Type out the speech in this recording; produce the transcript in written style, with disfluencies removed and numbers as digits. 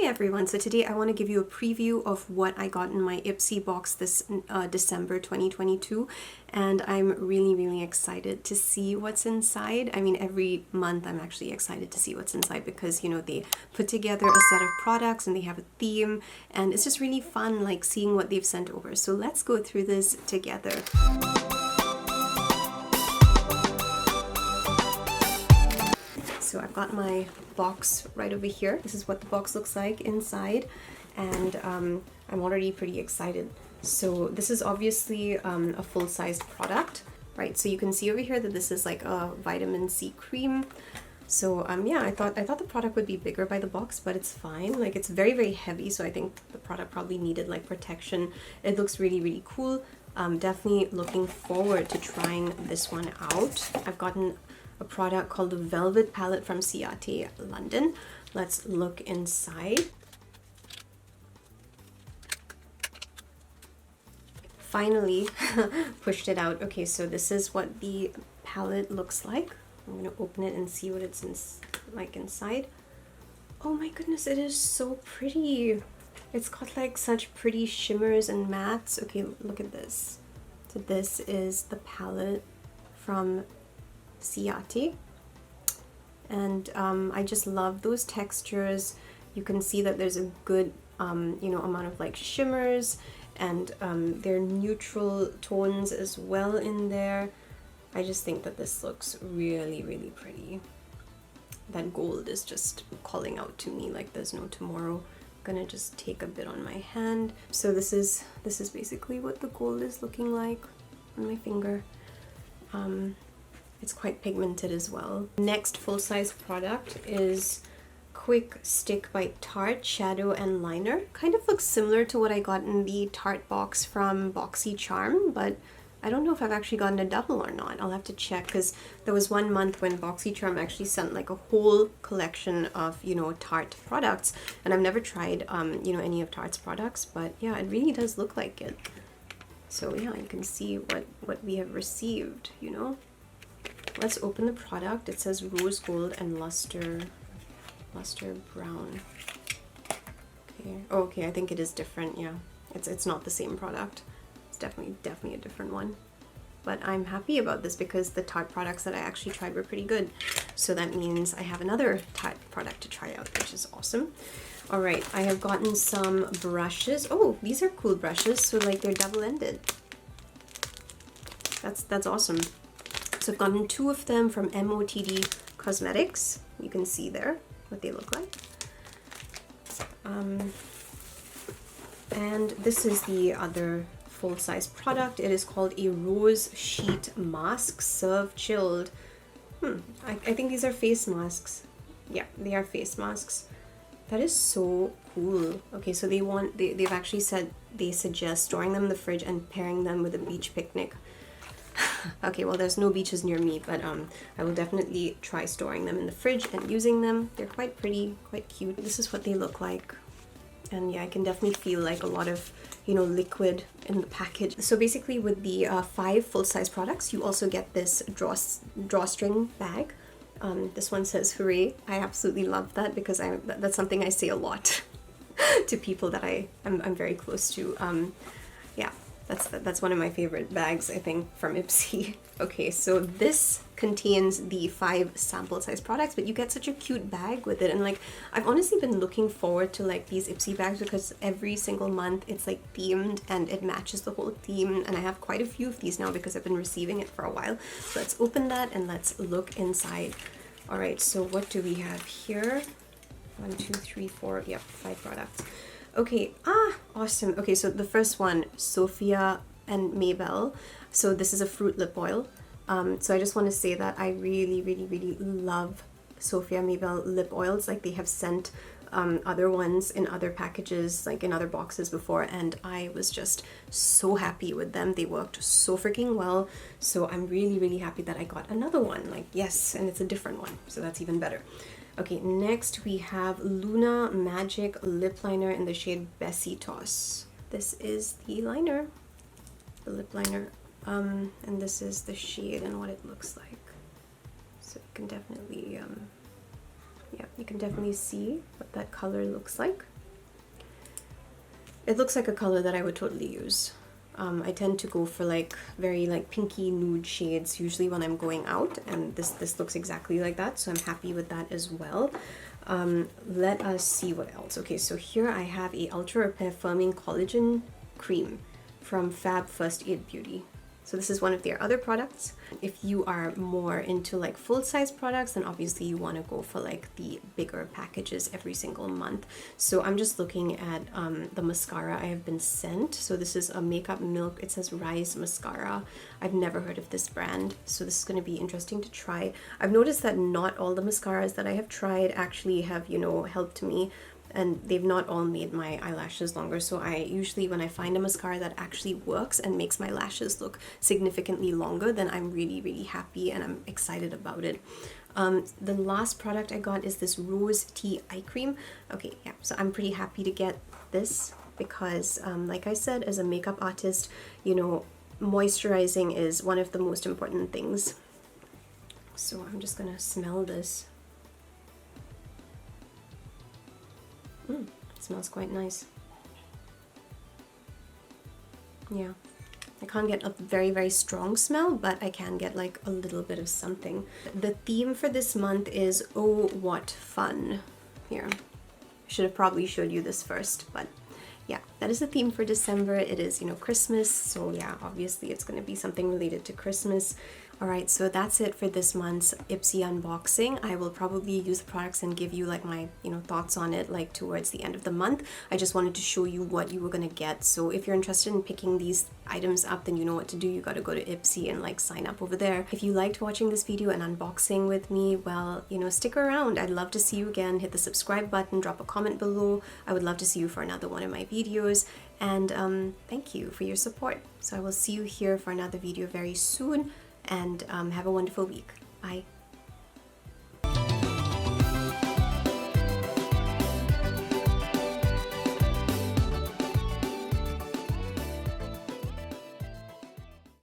Hey everyone, so today I want to give you a preview of what I got in my IPSY box this December 2022, and I'm really excited to see what's inside. I mean, every month I'm actually excited to see what's inside because, you know, they put together a set of products and they have a theme, and it's just really fun like seeing what they've sent over. So let's go through this together. So I've got my box right over here. This is what the box looks like inside, and I'm already pretty excited. So this is obviously a full-sized product, right? So you can see over here that this is like a vitamin C cream. So yeah, I thought the product would be bigger by the box, but it's fine. Like, it's very heavy, so I think the product probably needed like protection. It looks really cool. Definitely looking forward to trying this one out. I've gotten a product called the Velvet Palette from Serita, London. Let's look inside. Finally pushed it out. Okay, so this is what the palette looks like. I'm gonna open it and see what it's like inside. Oh my goodness, it is so pretty. It's got like such pretty shimmers and mattes. Okay, look at this. So this is the palette from Serita, and I just love those textures. You can see that there's a good you know, amount of like shimmers, and they're neutral tones as well in there. I just think that this looks really pretty. That gold is just calling out to me like there's no tomorrow. I'm gonna just take a bit on my hand. So this is basically what the gold is looking like on my finger. It's quite pigmented as well. Next full-size product is Quick Stick by Tarte Shadow and Liner. Kind of looks similar to what I got in the Tarte box from BoxyCharm, but I don't know if I've actually gotten a double or not. I'll have to check, because there was one month when BoxyCharm actually sent like a whole collection of, you know, Tarte products, and I've never tried you know, any of Tarte's products, but yeah, it really does look like it. So yeah, you can see what we have received, you know. Let's open the product. It says rose gold and luster brown. Okay. Oh, okay, I think it is different. Yeah, it's not the same product. It's definitely a different one. But I'm happy about this because the Tarte products that I actually tried were pretty good. So that means I have another Tarte product to try out, which is awesome. All right, I have gotten some brushes. Oh, these are cool brushes. So like they're double-ended. That's awesome. So I've gotten two of them from MOTD Cosmetics. You can see there what they look like. And this is the other full-size product. It is called a Rose Sheet Mask, Serve Chilled. I think these are face masks. Yeah, they are face masks. That is so cool. Okay, so they've actually said they suggest storing them in the fridge and pairing them with a beach picnic. Okay, well, there's no beaches near me, but I will definitely try storing them in the fridge and using them. They're quite pretty, quite cute. This is what they look like. And yeah, I can definitely feel like a lot of, you know, liquid in the package. So basically with the 5 full-size products, you also get this drawstring bag. This one says hooray. I absolutely love that because that's something I say a lot to people that I'm very close to. Yeah. That's one of my favorite bags, I think, from IPSY. Okay, so this contains the 5 sample size products, but you get such a cute bag with it. And like, I've honestly been looking forward to like these IPSY bags because every single month it's like themed and it matches the whole theme. And I have quite a few of these now because I've been receiving it for a while. So let's open that and let's look inside. All right, so what do we have here? 1, 2, 3, 4, yep, 5 products. Okay, awesome. Okay, so the first one, Sophia and Maybell. So this is a fruit lip oil. So I just want to say that I really love Sophia Maybell lip oils. Like, they have sent other ones in other packages, like in other boxes before, and I was just so happy with them. They worked so freaking well. So I'm really happy that I got another one. Like, yes, and it's a different one, so that's even better. Okay, next we have Luna Magic Lip Liner in the shade Besitos. This is the liner, the lip liner, and this is the shade and what it looks like. So you can definitely, yeah, you can definitely see what that color looks like. It looks like a color that I would totally use. I tend to go for like very like pinky nude shades usually when I'm going out, and this looks exactly like that, so I'm happy with that as well. Let us see what else. Okay, so here I have a Ultra Repair Firming Collagen Cream from Fab First Aid Beauty. So this is one of their other products. If you are more into like full-size products, then obviously you want to go for like the bigger packages every single month. So I'm just looking at the mascara I have been sent. So this is a Makeup Milk, it says Rise Mascara. I've never heard of this brand, so this is going to be interesting to try. I've noticed that not all the mascaras that I have tried actually have, you know, helped me, and they've not all made my eyelashes longer. So I usually, when I find a mascara that actually works and makes my lashes look significantly longer, then I'm really, really happy and I'm excited about it. The last product I got is this Rose Tea Eye Cream. Okay, yeah, so I'm pretty happy to get this because, like I said, as a makeup artist, you know, moisturizing is one of the most important things. So I'm just gonna smell this. It smells quite nice. Yeah, I can't get a very, very strong smell, but I can get like a little bit of something. The theme for this month is Oh What Fun. Here, I should have probably showed you this first, but yeah, that is the theme for December. It is, you know, Christmas, so yeah, obviously it's going to be something related to Christmas. Alright, so that's it for this month's IPSY unboxing. I will probably use the products and give you like my, you know, thoughts on it like towards the end of the month. I just wanted to show you what you were going to get. So if you're interested in picking these items up, then you know what to do. You got to go to IPSY and like sign up over there. If you liked watching this video and unboxing with me, well, you know, stick around. I'd love to see you again. Hit the subscribe button, drop a comment below. I would love to see you for another one of my videos. And thank you for your support. So I will see you here for another video very soon. And have a wonderful week. Bye.